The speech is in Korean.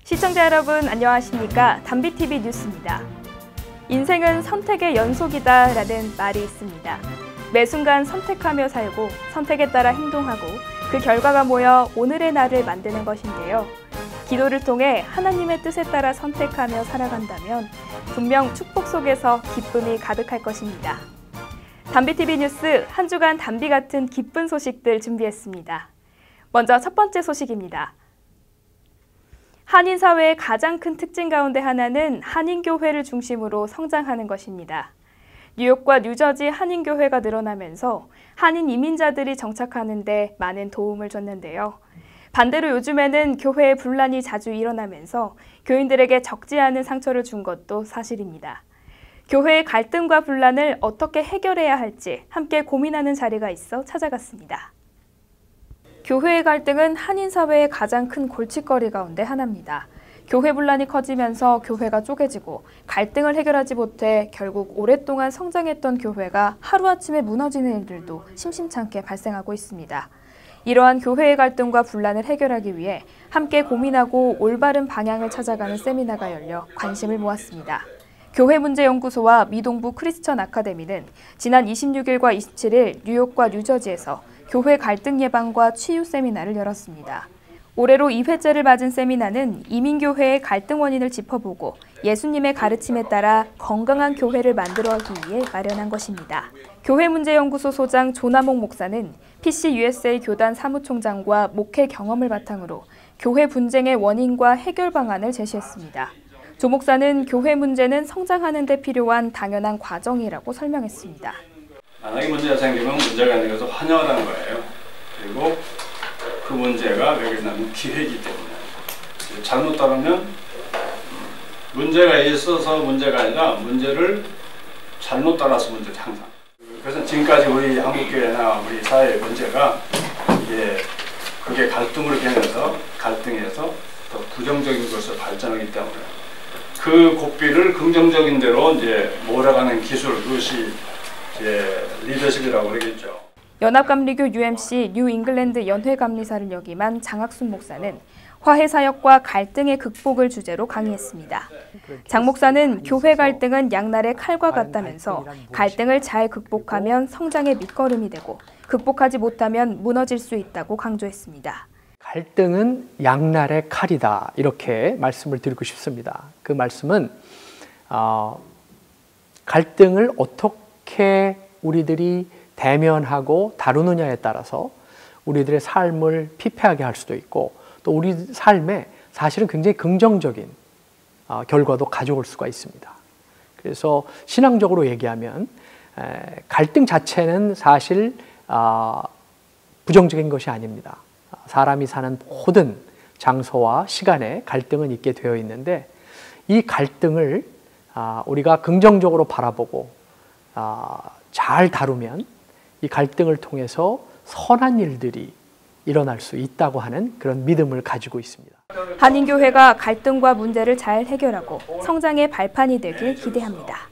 시청자 여러분 안녕하십니까? 담비TV 뉴스입니다. 인생은 선택의 연속이다 라는 말이 있습니다. 매 순간 선택하며 살고 선택에 따라 행동하고 그 결과가 모여 오늘의 나를 만드는 것인데요. 기도를 통해 하나님의 뜻에 따라 선택하며 살아간다면 분명 축복 속에서 기쁨이 가득할 것입니다. 담비TV 뉴스 한 주간 담비 같은 기쁜 소식들 준비했습니다. 먼저 첫 번째 소식입니다. 한인사회의 가장 큰 특징 가운데 하나는 한인교회를 중심으로 성장하는 것입니다. 뉴욕과 뉴저지 한인교회가 늘어나면서 한인 이민자들이 정착하는 데 많은 도움을 줬는데요. 반대로 요즘에는 교회에 분란이 자주 일어나면서 교인들에게 적지 않은 상처를 준 것도 사실입니다. 교회의 갈등과 분란을 어떻게 해결해야 할지 함께 고민하는 자리가 있어 찾아갔습니다. 교회의 갈등은 한인사회의 가장 큰 골칫거리 가운데 하나입니다. 교회 분란이 커지면서 교회가 쪼개지고 갈등을 해결하지 못해 결국 오랫동안 성장했던 교회가 하루아침에 무너지는 일들도 심심찮게 발생하고 있습니다. 이러한 교회의 갈등과 분란을 해결하기 위해 함께 고민하고 올바른 방향을 찾아가는 세미나가 열려 관심을 모았습니다. 교회문제연구소와 미동부 크리스천 아카데미는 지난 26일과 27일 뉴욕과 뉴저지에서 교회 갈등 예방과 치유 세미나를 열었습니다. 올해로 2회째를 맞은 세미나는 이민교회의 갈등 원인을 짚어보고 예수님의 가르침에 따라 건강한 교회를 만들어가기 위해 마련한 것입니다. 교회문제연구소 소장 조남옥 목사는 PCUSA 교단 사무총장과 목회 경험을 바탕으로 교회 분쟁의 원인과 해결 방안을 제시했습니다. 조 목사는 교회 문제는 성장하는 데 필요한 당연한 과정이라고 설명했습니다. 만약에 문제가 생기면 문제가 있는 것을 환영하는 거예요. 그리고 그 문제가 여기서 나는 기회이기 때문에 잘못 따르면 문제가 있어서 문제가 아니라 문제를 잘못 따라서 문제다 항상. 그래서 지금까지 우리 한국교회나 우리 사회의 문제가 그게 갈등으로 변해서 갈등에서 더 부정적인 것으로 발전하기 때문에 그 고삐를 긍정적인 대로 몰아가는 기술, 그것이 리더십이라고 그러겠죠. 연합감리교 UMC 뉴잉글랜드 연회감리사를 역임한 장학순 목사는 화해사역과 갈등의 극복을 주제로 강의했습니다. 장 목사는 교회 갈등은 양날의 칼과 같다면서 갈등을 잘 극복하면 성장의 밑거름이 되고 극복하지 못하면 무너질 수 있다고 강조했습니다. 갈등은 양날의 칼이다, 이렇게 말씀을 드리고 싶습니다. 그 말씀은 갈등을 어떻게 우리들이 대면하고 다루느냐에 따라서 우리들의 삶을 피폐하게 할 수도 있고 또 우리 삶에 사실은 굉장히 긍정적인 결과도 가져올 수가 있습니다. 그래서 신앙적으로 얘기하면 갈등 자체는 사실 부정적인 것이 아닙니다. 사람이 사는 모든 장소와 시간에 갈등은 있게 되어 있는데 이 갈등을 우리가 긍정적으로 바라보고 잘 다루면 이 갈등을 통해서 선한 일들이 일어날 수 있다고 하는 그런 믿음을 가지고 있습니다. 한인교회가 갈등과 문제를 잘 해결하고 성장의 발판이 되길 기대합니다.